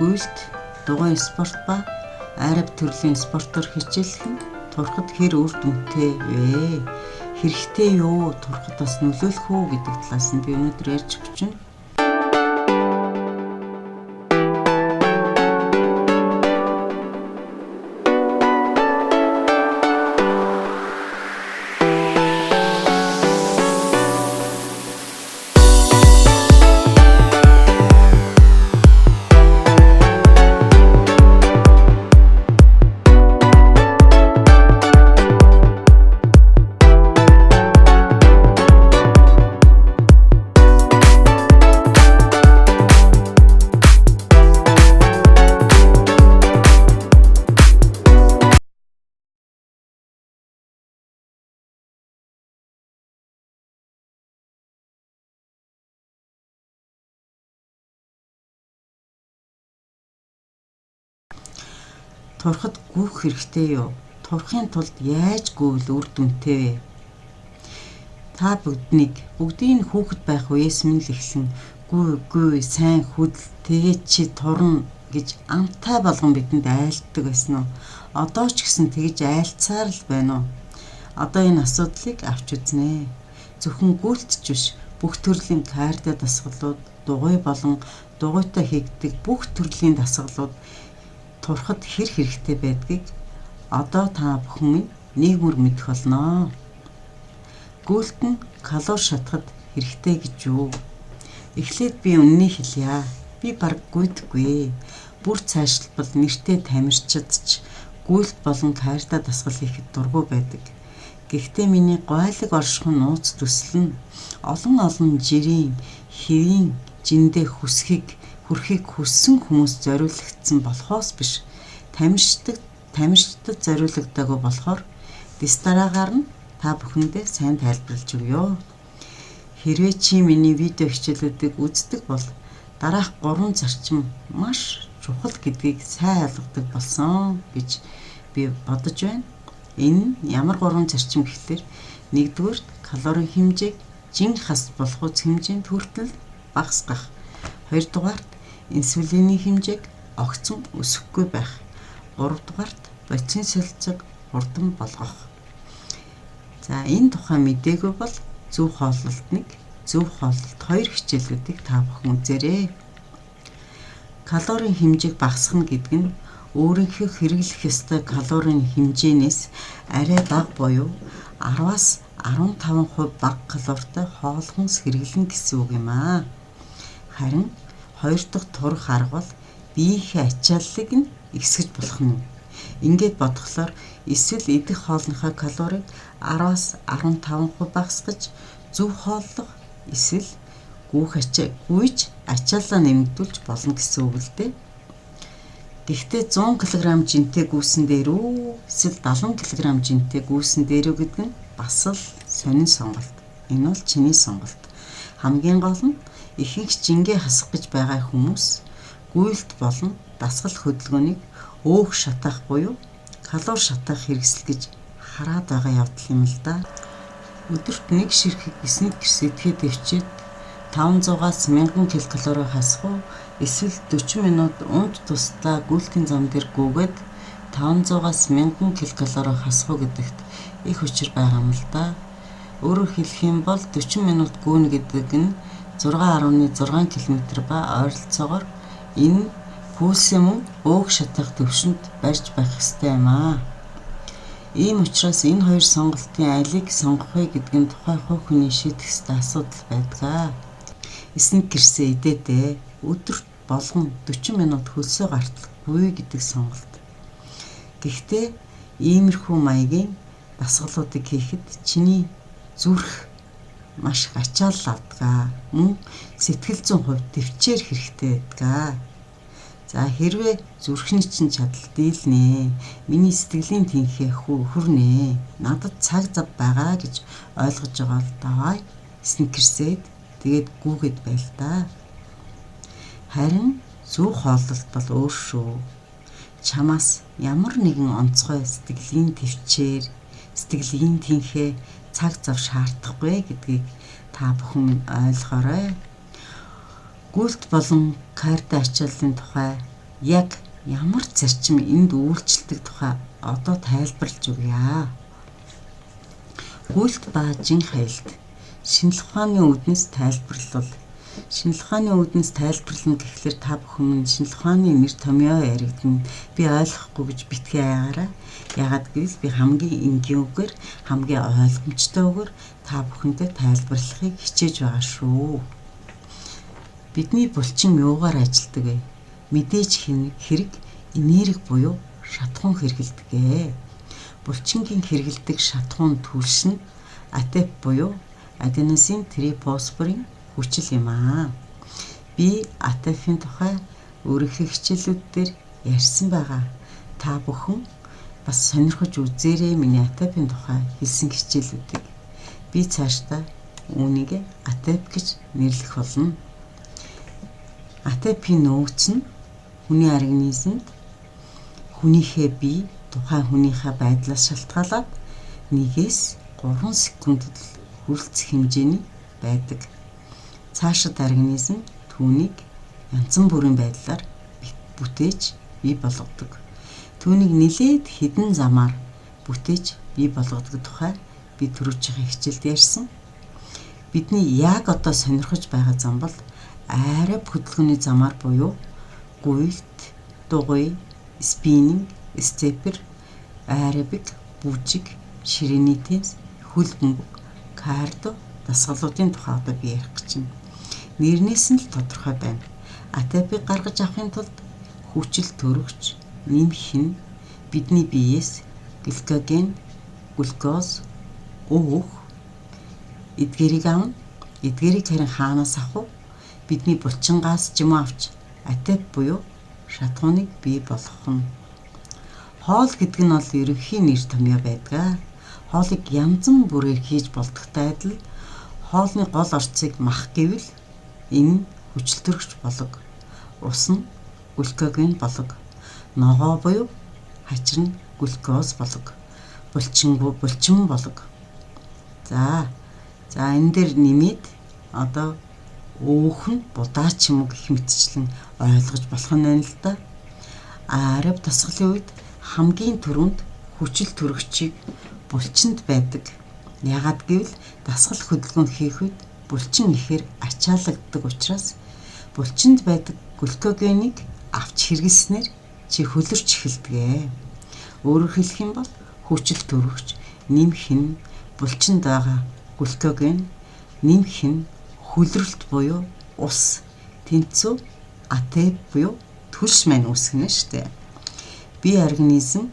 гүйлт, дугуйн спорт ба араб төрлийн спортоор хичээлэх нь турхад хэр үр дүнтэй вэ? Хэрэгтэй юу? Турхад бас нөлөөлөх үү гэдэг талаас нь би өнөөдөр ярьж өгч байна. Турхад гүйх хэрэгтэй юу? Турхын тулд яаж гүйвэл үр дүнтэй вэ? Та бүгдийг хүүхэд байх үеэс минь л эхлэн гүй сайн хөдөл тэгээд чи турна гэж амтай болгон бидэнд айлтдаг байсан уу? Одоо ч гэсэн тэгж айлцсаар л байна уу? Одоо энэ асуудлыг авч үзнэ. Зөвхөн гүйлтч биш, бүх төрлийн карdio дасгалууд, дугуй болон дугуйтай хийгддэг бүх төрлийн дасгалууд турхад хэр хэрэгтэй байдгийг одоо та бүхэн минь нэг мөр мэдэх болно. Гүйлт нь калори шатахад хэрэгтэй гэж юу? Эхлээд би үннийг хэлье. Би бараг гүйдэггүй. Бүр цаашлбал нэртэй тамирчид ч гүйлт болон кардио дасгал хийхэд дургүй байдаг. Гэхдээ миний гойлог оршихуйн нууц төсөл нь олон жирийн хэвийн жиндээ хүсхийг хүссэн хүмүүс зориулагдсан болохоос биш, тамирчдад зориулагдаагүй болохоор дараагаар нь та бүхэндээ сайн тайлбарлаж өгье. Хэрвээ чи миний видео хичээлүүдийг үздэг бол дараах 3 зарчим маш чухал гэдгийг сайн ойлгодог болсон гэж би бодож байна. Энэ нь ямар 3 зарчим гэхлээр 1-р калорийн хэмжээг жин хас болох үс хэмжээнд хүртэл багасгах. 2-дугаарт инсулиний хэмжээг огцом өсөхгүй байх. 3-дугаарт бодисын солилцоог хурдан болгох. За энэ тухай мдээгүй бол зөв хооллолт 1, зөв хооллолт 2 хичээлүүдийг та бүхэн үзээрэй. Калорийн хэмжээг багасгах гэдэг нь өөрийнхөө хэрэглэх ёстой калорийн хэмжээнээс арай бага буюу 10-аас 15% бага калоритой хоолхонс хэрэглэн гэсэн үг юм аа. Харин 2 дахь турах арга бол биеийнхээ ачааллыг нь ихсгэж болох нь. Ингээд бодглохлоор эсвэл идэх хоолныхоо калорийг 10-аас 15% багасгаж зөв хооллох эсвэл гүйж ачааллаа нэмэгдүүлж болно гэсэн үг л дээ. Гэхдээ 100 кг жинтэй гүйсэн дээр үү эсвэл 70 кг жинтэй гүйсэн дээр үү гэдэг нь бас л сонин сонголт. Энэ бол чиний сонголт. Хамгийн гол нь ихэнх жингээ хасах гэж байгаа хүмүүс гүйлт болон дасгал хөдөлгөөнийг өөх шатаах буюу калори шатаах хэрэгсэл гэж хараад байгаа явдал юм л да. Өдөрт нэг ширхэг сникерс идэхэд төвчээд 500-аас 1000 ккал хасах уу? Эсвэл 40 минут унд тусдаа гүйлтийн зам дээр гүгээд 500-аас 1000 ккал хасах уу гэдэгт их учир байгаа юм л да. Өөрөөр хэлэх юм бол 40 минут гүйнэ гэдэг нь 6.6 км ба ойролцоогоор энэ пульсын мөн өөх шатах төвшөнд барьж байх ёстой юм аа. Ийм учраас энэ хоёр сонголтын алийг сонгох вэ гэдэг нь тухай хувь хүний шийдэх ёстой асуудал байдаг. Сникерсээ идээдээ өдөрт болгон 40 минут хөлсөө гартахгүй гэдэг сонголт. Гэхдээ иймэрхүү маягийн дасгалуудыг хийхэд чиний зүрх маш их ачаалал авдаг. Мөн сэтгэл зүйн хувьд төвчээр хэрэгтэй байдаг. За хэрвээ зүрхний чинь чадал дийлнэ. Миний сэтгэлийн тэнхээ хүрнэ. Надад цаг зав байгаа гэж ойлгож байгаа л давай сникерсээд тэгээд гүүгээд байл та. Харин зөв хооллолт бол өөр шүү. Чамаас ямар нэгэн онцгой сэтгэлийн төвчээр, сэтгэлийн тэнхээ цаг зав шаардахгүй гэдгийг та бүхэн ойлгоорой. Гүйлт болон кардио ачааллын тухай яг ямар зарчим энд үйлчлдэг тухай одоо тайлбарлаж өгье. Гүйлт ба жин хаялт. Шинжлэх ухааны үүднээс тайлбарлал. Шинжлэх ухааны үүднээс тайлбарлана гэхлээр та бүхэн минь шинжлэх ухааны нэр томьёо яригдана. Би ойлгохгүй гэж битгий аяараа. Ягаад гэвэл би хамгийн энгийн үгээр, хамгийн ойлгомжтой үгээр та бүхэнтэй тайлбарлахыг хичээж байгаа шүү. Бидний булчин юугаар ажилдаг вэ? Мэдээж хэрэг энерги буюу шатахуун хэрэгэлдэг. Булчингийн хэрэгэлдэг шатахуун түлш нь АТП буюу аденосин трифосфорын хүчил юм аа. Би АТП-ийн тухай өөрийнхөө хичээлүүд дээр ярьсан байгаа. Та бүхэн бас сонирхож үзээрэй миний АТП-ийн тухай хэлсэн хичээлүүдийг. Би цаашдаа үүнийг АТП гэж нэрлэх болно. АТП-ийн нөөц нь хүний организмд хүнийхээ бие тухайн хүнийхээ байдлаас шалтгаалаад 1-3 секундэд хүрэлцэх хэмжээний байдаг. Цаашид организм түүнийг янзан бүрийн байдлаар бүтээж бий болгодог. Түүнийг нэлээд хэдэн замаар бүтээж бий болгодог тухай би түрүүчийн хичээлд ярьсан. Бидний яг одоо сонирхож байгаа зам бол араб хөдөлгөөний замаар буюу гуйлт, дугуй, спиннинг, степер, арабик, бүжиг, ширээний тенс, хөл бөмбөг, кардо дасгалуудын тухай одоо би ярих гэж байна. Нэрнээс нь л тодорхой байна. АТП-г гаргаж авахын тулд хүчил төрөгч нэмэх нь бидний биеэс гликоген, глюкоз, өөх, эдгээрийг авна. Эдгээрийг харин хаанаас авах вэ? Бидний булчингаас ч юм авч АТП буюу шатахууныг бий болгох нь. Хоол гэдэг нь бол ерөнхий нэр томьёо байдаг. Хоолыг янзан бүрээр хийж болдогтой адил хоолны гол орцыг мах гэвэл энэ нь хүчил төрөгч болог. Ус нь глюкоген болог. Ногоо буюу хачир нь глюкоз болог. Булчин болог. За энэ дээр нэмээд одоо өөх нь будаач юм уу гэх мэтчлэн ойлгож болох нь байна л да. Араб дасгалын үед хамгийн түрүүнд хүчил төрөгчийг булчинд байдаг. Ягаад гэвэл дасгал хөдөлгөөн хийх үед булчин ихээр ачаалагддаг учраас булчинд байдаг глюкогенийг авч хэрэглэснээр чи хөлөрч эхэлдэг. Өөрөөр хэлэх юм бол хүчил төрөгч нэмэх нь булчинд байгаа глюкоген, нэмэх нь хөлрөлт буюу ус, тэнцүү АТП буюу түлш маань үүсгэнэ штэ. Бие организм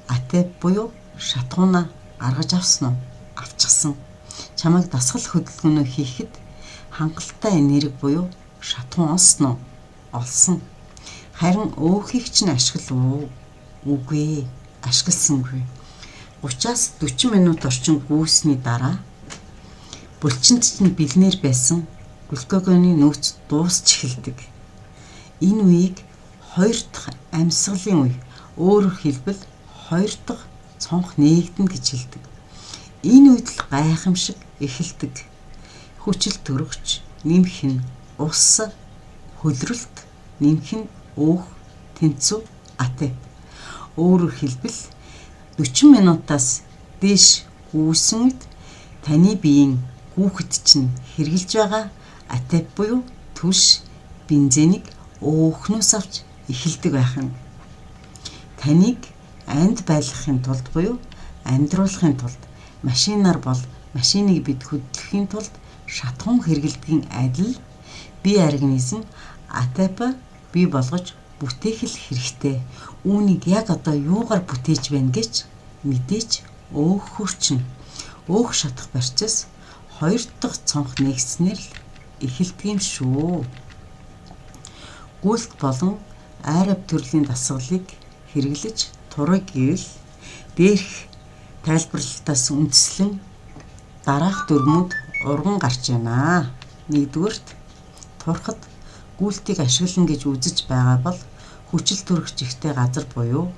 АТП буюу шатахуунаа гаргаж авсан уу? Авчихсан. Чамайг дасгал хөдөлгөөнөө хийхэд хангалттай энерги буюу шатахуун олсон уу? Олсон. Харин өөхийг чинь ашиглав уу? Үгүй, ашигласангүй. 30-аас 40 минут орчим гүйсний дараа булчинд чинь бэлнээр байсан глюкогены нөөц дуусч эхэлдэг. Энэ үеийг 2 дахь амьсгалын үе, өөрөөр хэлбэл 2 дахь цонх нээгдэнэ гэж хэлдэг. Энэ үед л гайхамшиг эхэлдэг. Хүчил төрөгч нэмэх нь ус, хөлрөлт нэмэх нь өөх, тэнцүү АТП. Өөрөөр хэлбэл 40 минутаас дээш гүйсэн үед таны биеийн хүүхэд чинь хэрглэж байгаа АТП буюу түлш бензинийг өөхнөөс авч эхэлдэг байх нь. Таныг амьд байлгахын тулд буюу амьдруулахын тулд машинаар бол машиныг бид хөдлөхийн тулд шатахуун хэрэглэдгийн адил бие организм АТП бий болгож бүтээх л хэрэгтэй. Үүнийг яг одоо юугаар бүтээж байна гэж мэдээж өөх хурчин. Өөх шатах барьцаас 2 дахь цонх нэгснээр л эхэлдэг юм шүү. Гүйлт болон араб төрлийн дасгалыг хэрэглэж турыг гэвэл дээрх тайлбарлалтаас үндэслэн дараах дүрмүүд урган гарч байна. 1-дүгээрт турхад гүйлтийг ашиглана гэж үзэж байгаа бол хүчил төрөгч ихтэй газар буюу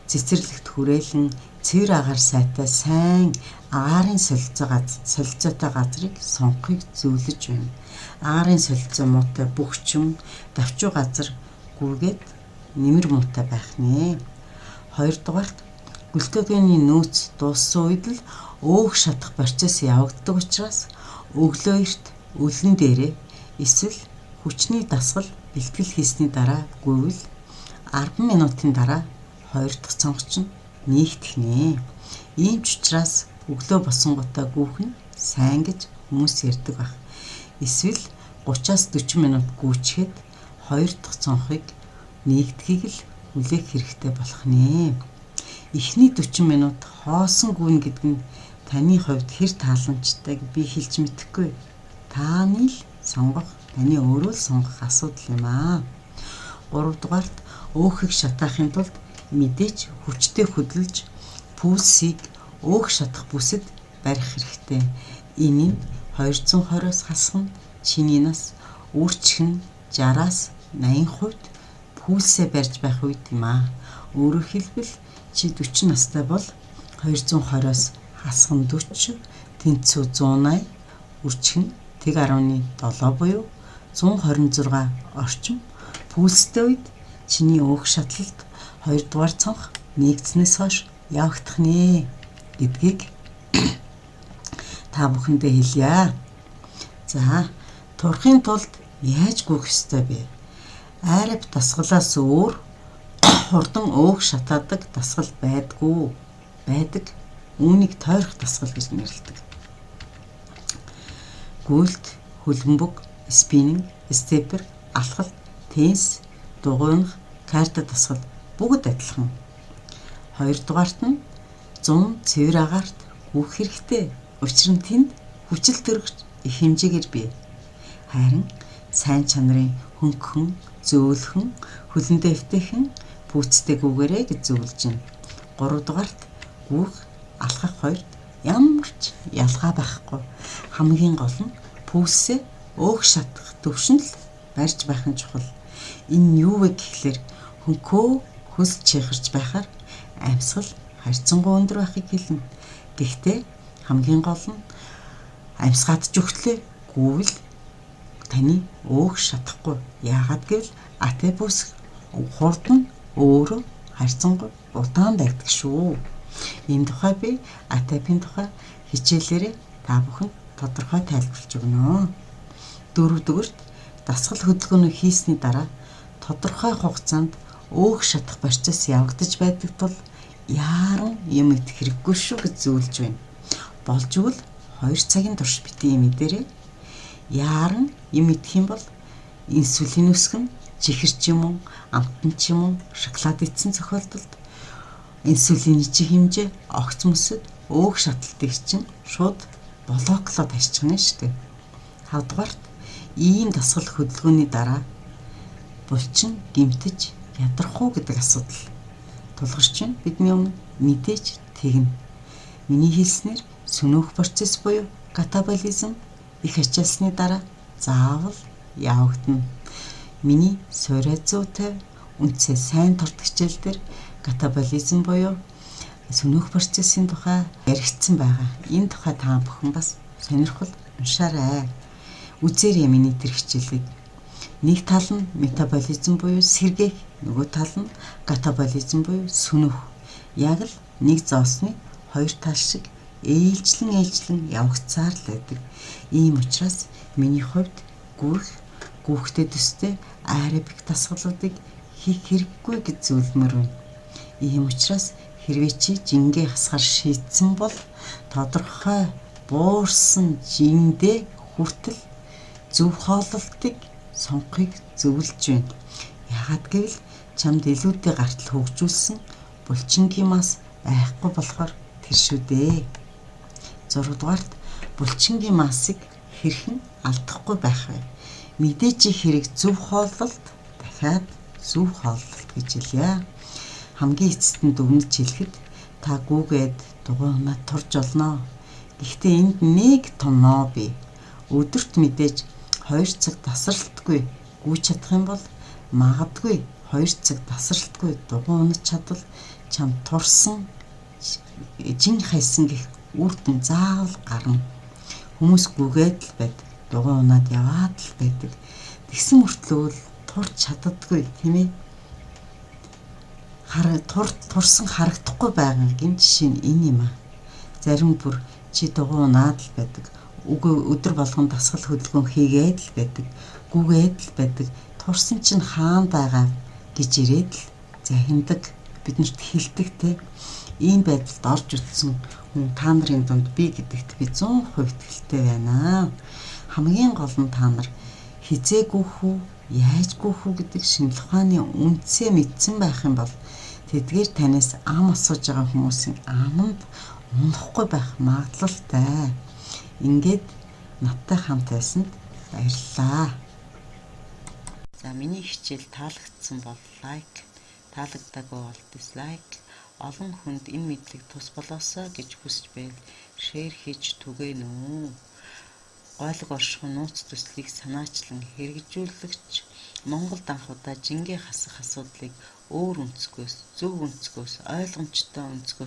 цэцэрлэгт хүрээлэн цэвэр агаар сайтай сайн агаарын солилцоотой газрыг сонгохыг зөвлөж байна. Агаарын солилцоо муутай бөхчөн давчуу газар гүргээд нэмэр муутай байх нэ. Хоёрдугаарт глюкогены нөөц дууссан үед л өөх шатах процесс явагддаг учраас өглөө эрт өлөн дээрээ эсвэл хүчний дасгал бэлтгэл хийсний дараа гүйвэл 10 минутын дараа 2 дахь цонхч нь нэгдэх нэ. Ийм ч учраас өглөө босонгуудаа гүүх нь сайн гэж хүмүүс ярьдаг баг. Эсвэл 30-аас 40 минут гүйчихэд 2 дахь цонхыг нэгдэхийг л хүлээх хэрэгтэй болох нэ. Эхний 40 минут хоосон гүйн гэдэг нь таны хувьд хэр тааламжтайг би хэлж мэдэхгүй. Таны л сонгох, таны өөрөө л сонгох асуудал юм аа. 3 дугаарт өөхийг шатаахын тулд мэдээж хүчтэй хөдөлж пульсийг өөх шатах бүсэд барих хэрэгтэй. Энэ нь 220-оос хасах нь чиний нас өөрчлөн 60-аас 80% пульсээ барьж байх үед юм аа. Өөрөөр хэлбэл чи 40 настай бол 220-оос хасах нь 40, тэнцүү 180, үрчхэн 1.7 буюу 126 орчим пульстэй үед чиний өөх шатлалд 2 дугаар цонх нэгдснээс хойш явагдах нэ гэдгийг та бүхэндээ хэлье. За, турахын тулд яаж гүйх ёстой бэ? Айрап дасгалаас өөр хурдан өөх шатаадаг дасгал байдаг. Үүнийг тойрох дасгал гэж нэрлэдэг. Гүйлт, хөлбөмбөг, спиннинг, степер, алхал, тенс, дугуйнах, карта дасгал бүгд адилхан. Хоёрдугаарт нь 100 цэвэр агаарт гүйх хэрэгтэй. Учир нь тэнд хүчил төрөгч их хэмжээгээр бий. Харин сайн чанарын хөнгөн, зөөлхөн, хөлөндөө эвтэйхэн пүүцтэй гүгээрэй гэж зөвлөж байна. 3 дугаарт гүйх, алхах хоёрт ямар ч ялгаа байхгүй. Хамгийн гол нь пүүсээ өөх шатах төвшөнд л барьж байх нь чухал. Энэ юу вэ гэхлээр хөнхөө хөлс чихэрч байхаар амьсгал харьцангуй өндөр байхыг хэлнэ. Гэхдээ хамгийн гол нь амьсгаад ч өгтлээ гүйвэл таны өөх шатахгүй. Яагаад гэвэл атебус хурдан өөрөө харьцангуй удаан байдаг шүү. Энэ тухай би атепийн тухай хичээлээрээ та бүхэнд тодорхой тайлбарлаж өгнө. 4 дугаарт дасгал хөдөлгөөнөө хийсний дараа тодорхой хугацаанд өөх шатах процесс явагдаж байдаг тул яаран юм идэх хэрэггүй шүү гэж зөвлөж байна. Болж игэл 2 цагийн турш битгий юм идээрэй. Яаран юм идэх юм бол инсулин өсгөн, чихэр ч юм уу, амтан ч юм уу, шоколад идсэн тохиолдолд инсулины чих хэмжээ огц мөсөд өөх шатлалтыг чинь шууд блоклоод ашчихна шүү дээ. 5 дугаарт ийм дасгал хөдөлгөөний дараа булчин гимтэж ядрах уу гэдэг асуудал тулгарч байна. Бидний өмнө мэдээж тэгнэ. Миний хэлснээр сүнөөх процесс буюу катаболизм их ачаалсны дараа заавал явагдана. Миний суурай 150 үнцээ сайн турт хичээл дээр катаболизм буюу сүнөөх процессын тухай яригдсан байгаа. Энэ тухай та бүхэн бас сонирхол уншаарай. Үзээрэй миний тэр хичээлийг. Нэг тал нь метаболизм буюу сэргээх, нөгөө тал нь катаболизм буюу сүнөөх. Яг л нэг зоосны хоёр тал шиг ээлжлэн явагцаар л байдаг. Ийм учраас миний хувьд гүйхтэй төстэй аэробик дасгалуудыг хийх хэрэггүй гэж зөвлөмөр байна. Ийм учраас хэрвээ чи жингээ хасахаар шийдсэн бол тодорхой буурсан жиндээ хүртэл зөв хооллолтыг сонгохыг зөвлөж байна. Яагаад гэвэл чамд илүүтэй гартал хөгжүүлсэн булчингийн мас байхгүй болохоор тэр шүү дээ. 6 дугаарт булчингийн масыг хэрхэн алдахгүй байх вэ? Мэдээж хэрэг зөв хооллолт дахиад зөв хооллолт гэж хэлье. Хамгийн эцэст нь дүгнэж хэлэхэд та гүүгээд дугуйнаа турж олноо. Гэхдээ энд нэг том ноо бий. Өдөрт мэдээж 2 цаг тасралтгүй гүйж чадах юм бол магадгүй 2 цаг тасралтгүй дугуй унаж чадвал чам турсан жин хайсан гэх үр дүн заавал гарна. Хүмүүс гүгээд л байдаг. Дугуй унаад яваад л байдаг. Тэгсэн мөртлөө турч чаддаггүй тийм ээ. турсан харагдахгүй байгаагийн жишээ нь энэ юм аа. Зарим бүр чи дугуй унаад л байдаг. Үгүй өдөр болгон дасгал хөдөлгөөн хийгээд л байдаг. Гүгээд л байдаг. Турсан чинь хаана байгаа гэж ирээд л захиндаг. Биднэрт хэлдэг те. Ийм байдалд орж утсан хүн та нарын дунд би гэдэгт би 100% итгэлтэй байна. Хамгийн гол нь та нар хизээгүй хүү, яажгүй хүү гэдэг шинжлэх ухааны үндсээ мэдсэн байх юм бол тэдгээр танаас ам асууж байгаа хүмүүсийн аманд унахгүй байх магадлалтай. Ингээд надтай хамт байсанд баярлалаа. За миний хичээл таалагдсан бол лайк, таалагдаагүй бол дизлайк. Олон хүнд энэ мэдлэг тус болоосоо гэж хүсэж байл шеэр хийж түгээнэ үү. Гойлог оршихуй нууц төслийг санаачлан хэрэгжүүлэгч Монголд анхудаа жингээ хасах асуудлыг өөр өнцгөөс, зөв өнцгөөс, ойлгомжтой өнцгөөс